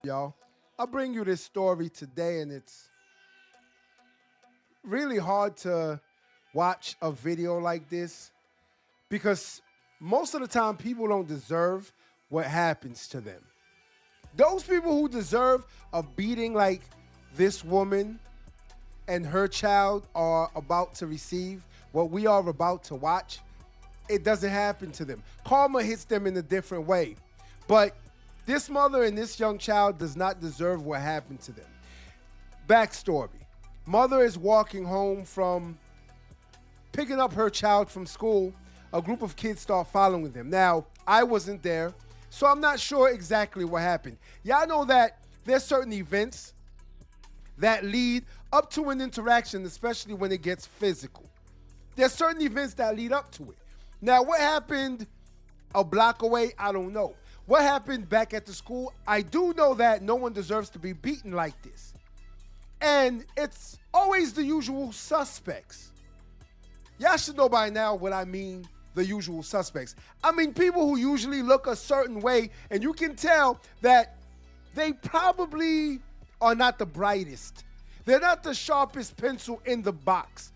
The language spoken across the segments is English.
Y'all, I'll bring you this story today, and it's really hard to watch a video like this because most of the time people don't deserve what happens to them. Those people who deserve a beating like this woman and her child are about to receive, what we are about to watch, it doesn't happen to them. Karma hits them in a different way. But this mother and this young child does not deserve what happened to them. Backstory. Mother is walking home from picking up her child from school. A group of kids start following them. Now, I wasn't there, so I'm not sure exactly what happened. Y'all know that there's certain events that lead up to an interaction, especially when it gets physical. There's certain events that lead up to it. Now, what happened a block away, I don't know. What happened back at the school, I do know that no one deserves to be beaten like this. And it's always the usual suspects. Y'all should know by now what I mean, the usual suspects. I mean people who usually look a certain way, and you can tell that they probably are not the brightest. They're not the sharpest pencil in the box.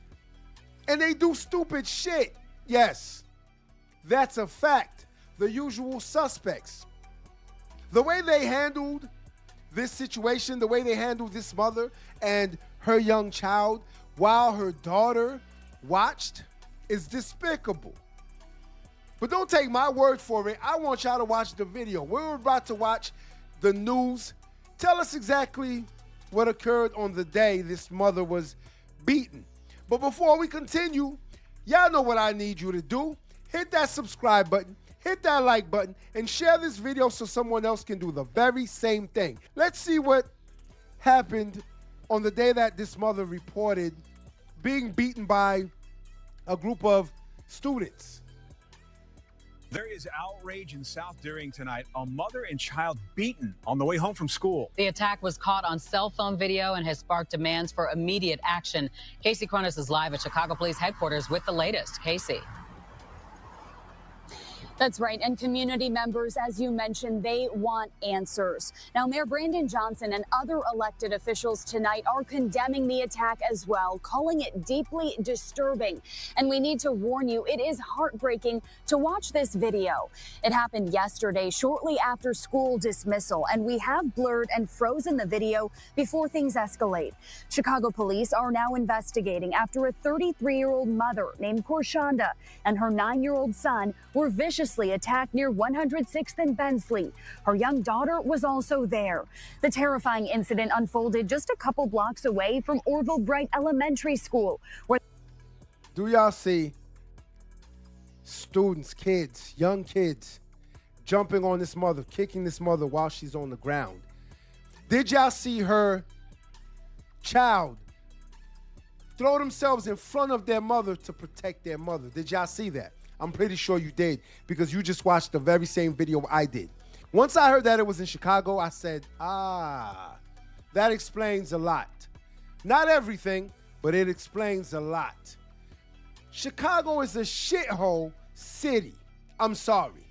And they do stupid shit. Yes, that's a fact. The usual suspects. The way they handled this situation, the way they handled this mother and her young child while her daughter watched is despicable. But don't take my word for it. I want y'all to watch the video. We're about to watch the news. Tell us exactly what occurred on the day this mother was beaten. But before we continue, y'all know what I need you to do. Hit that subscribe button, hit that like button, and share this video so someone else can do the very same thing. Let's see what happened on the day that this mother reported being beaten by a group of students. There is outrage in South Deering tonight. A mother and child beaten on the way home from school. The attack was caught on cell phone video and has sparked demands for immediate action. 𝗪𝘁𝘂𝗱𝗲 is live at Chicago Police Headquarters with the latest. Casey. That's right. And community members, as you mentioned, they want answers. Now, Mayor Brandon Johnson and other elected officials tonight are condemning the attack as well, calling it deeply disturbing. And we need to warn you, it is heartbreaking to watch this video. It happened yesterday, shortly after school dismissal, and we have blurred and frozen the video before things escalate. Chicago police are now investigating after a 33-year-old mother named 𝗪𝗓𝗓 and her 9-year-old son were viciously attacked near 106th and Bensley. Her young daughter was also there. The terrifying incident unfolded just a couple blocks away from Orville Bright Elementary School, where Do y'all see students, kids, young kids, jumping on this mother, kicking this mother while she's on the ground? Did y'all see her child throw themselves in front of their mother to protect their mother? Did y'all see that? I'm pretty sure you did, because you just watched the very same video I did. Once I heard that it was in Chicago, I said, that explains a lot. Not everything, but it explains a lot. Chicago is a shithole city. I'm sorry.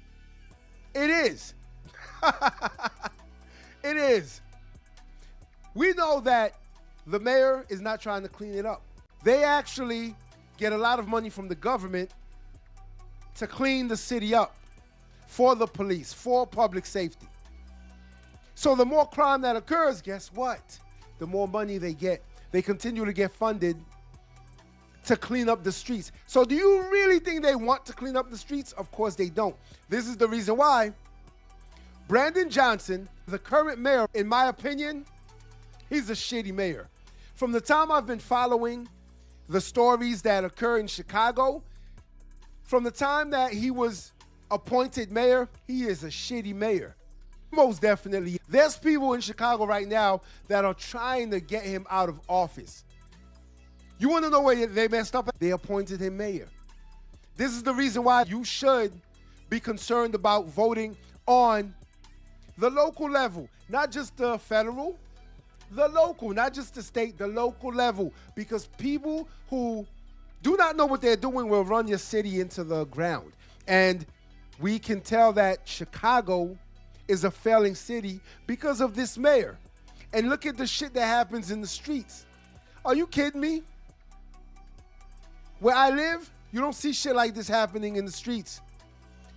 It is. It is. We know that the mayor is not trying to clean it up. They actually get a lot of money from the government to clean the city up for the police, for public safety. So the more crime that occurs, guess what? The more money they get. They continue to get funded to clean up the streets. So do you really think they want to clean up the streets? Of course they don't. This is the reason why Brandon Johnson, the current mayor, in my opinion, he's a shitty mayor. From the time I've been following the stories that occur in Chicago, from the time that he was appointed mayor, he is a shitty mayor. Most definitely. There's people in Chicago right now that are trying to get him out of office. You want to know where they messed up? They appointed him mayor. This is the reason why you should be concerned about voting on the local level, not just the federal, the local, not just the state, the local level, because people who do not know what they're doing will run your city into the ground. And we can tell that Chicago is a failing city because of this mayor. And look at the shit that happens in the streets. Are you kidding me? Where I live, you don't see shit like this happening in the streets.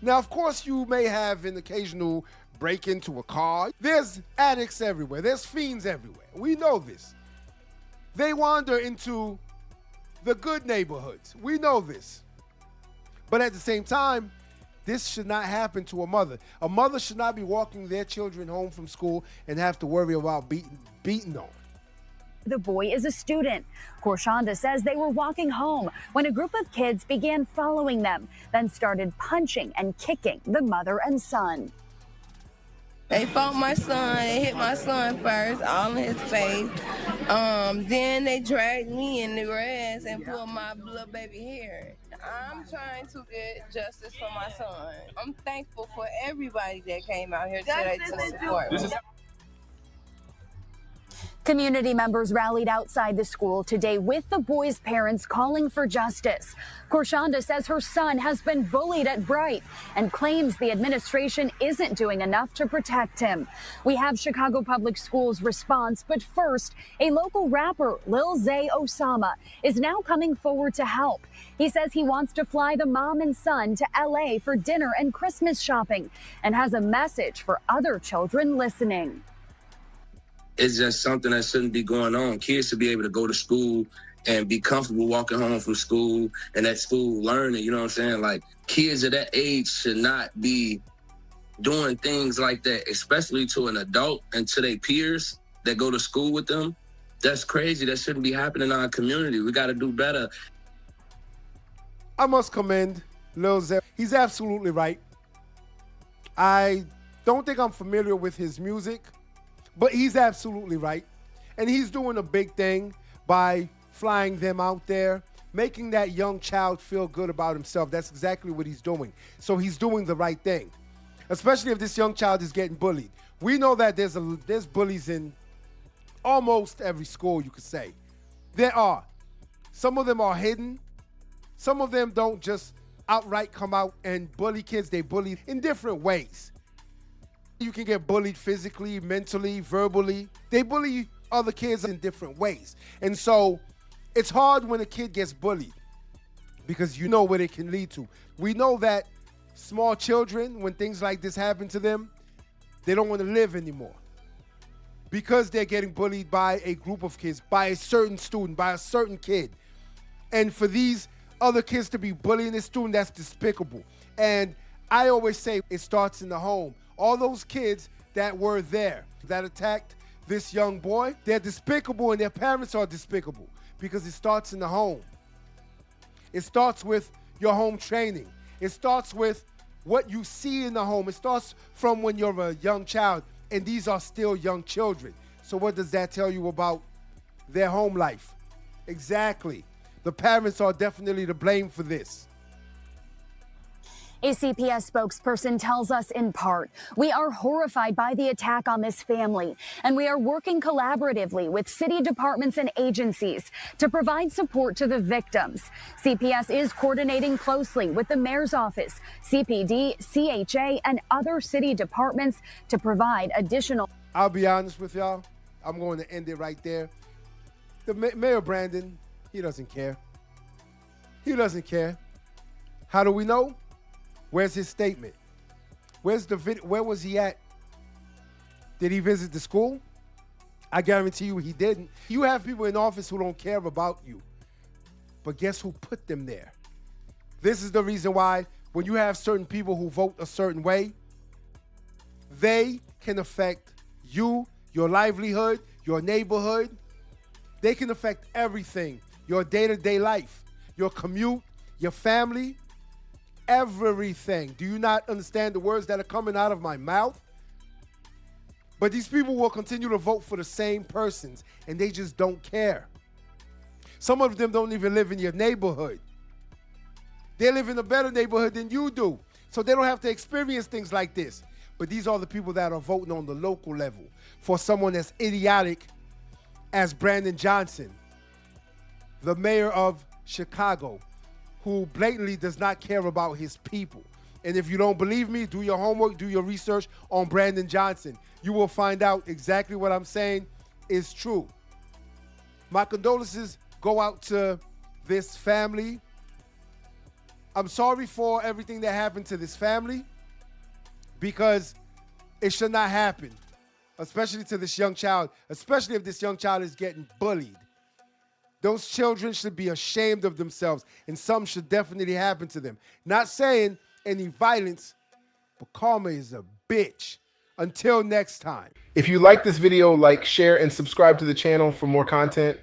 Now, of course, you may have an occasional break into a car. There's addicts everywhere. There's fiends everywhere. We know this. They wander into the good neighborhoods. We know this. But at the same time, this should not happen to a mother. A mother should not be walking their children home from school and have to worry about beating on. The boy is a student. 𝗪𝗓𝗲 says they were walking home when a group of kids began following them, then started punching and kicking the mother and son. They fought my son. They hit my son first, all in his face. Then they dragged me in the grass and pulled my little baby hair. I'm trying to get justice for my son. I'm thankful for everybody that came out here today to support me. Community members rallied outside the school today with the boy's parents calling for justice. 𝗪𝗓𝗲 says her son has been bullied at Bright and claims the administration isn't doing enough to protect him. We have Chicago Public Schools' response, but first, a local rapper, 𝗪𝗹𝗸𝗁, is now coming forward to help. He says he wants to fly the mom and son to LA for dinner and Christmas shopping and has a message for other children listening. It's just something that shouldn't be going on. Kids should be able to go to school and be comfortable walking home from school and at school learning, you know what I'm saying? Like, kids at that age should not be doing things like that, especially to an adult and to their peers that go to school with them. That's crazy. That shouldn't be happening in our community. We got to do better. I must commend 𝗪𝗹𝗻. He's absolutely right. I don't think I'm familiar with his music, but he's absolutely right. And he's doing a big thing by flying them out there, making that young child feel good about himself. That's exactly what he's doing. So he's doing the right thing, especially if this young child is getting bullied. We know that there's bullies in almost every school, you could say. There are. Some of them are hidden. Some of them don't just outright come out and bully kids. They bully in different ways. You can get bullied physically, mentally, verbally. They bully other kids in different ways. And so it's hard when a kid gets bullied because you know what it can lead to. We know that small children, when things like this happen to them, they don't want to live anymore because they're getting bullied by a group of kids, by a certain student, by a certain kid. And for these other kids to be bullying this student, that's despicable. And I always say it starts in the home. All those kids that were there, that attacked this young boy, they're despicable and their parents are despicable because it starts in the home. It starts with your home training. It starts with what you see in the home. It starts from when you're a young child, and these are still young children. So what does that tell you about their home life? Exactly. The parents are definitely to blame for this. A CPS spokesperson tells us in part, we are horrified by the attack on this family, and we are working collaboratively with city departments and agencies to provide support to the victims. CPS is coordinating closely with the mayor's office, CPD, CHA, and other city departments to provide additional. I'll be honest with y'all. I'm going to end it right there. The Mayor Brandon, he doesn't care. He doesn't care. How do we know? Where's his statement? Where's the video? Where was he at? Did he visit the school? I guarantee you he didn't. You have people in office who don't care about you. But guess who put them there? This is the reason why when you have certain people who vote a certain way, they can affect you, your livelihood, your neighborhood. They can affect everything, your day-to-day life, your commute, your family, everything. Do you not understand the words that are coming out of my mouth? But these people will continue to vote for the same persons, and they just don't care. Some of them don't even live in your neighborhood. They live in a better neighborhood than you do, so they don't have to experience things like this. But these are the people that are voting on the local level for someone as idiotic as Brandon Johnson, the mayor of Chicago, who blatantly does not care about his people. And if you don't believe me, do your homework, do your research on Brandon Johnson. You will find out exactly what I'm saying is true. My condolences go out to this family. I'm sorry for everything that happened to this family because it should not happen, especially to this young child, especially if this young child is getting bullied. Those children should be ashamed of themselves, and something should definitely happen to them. Not saying any violence, but karma is a bitch. Until next time. If you like this video, like, share, and subscribe to the channel for more content.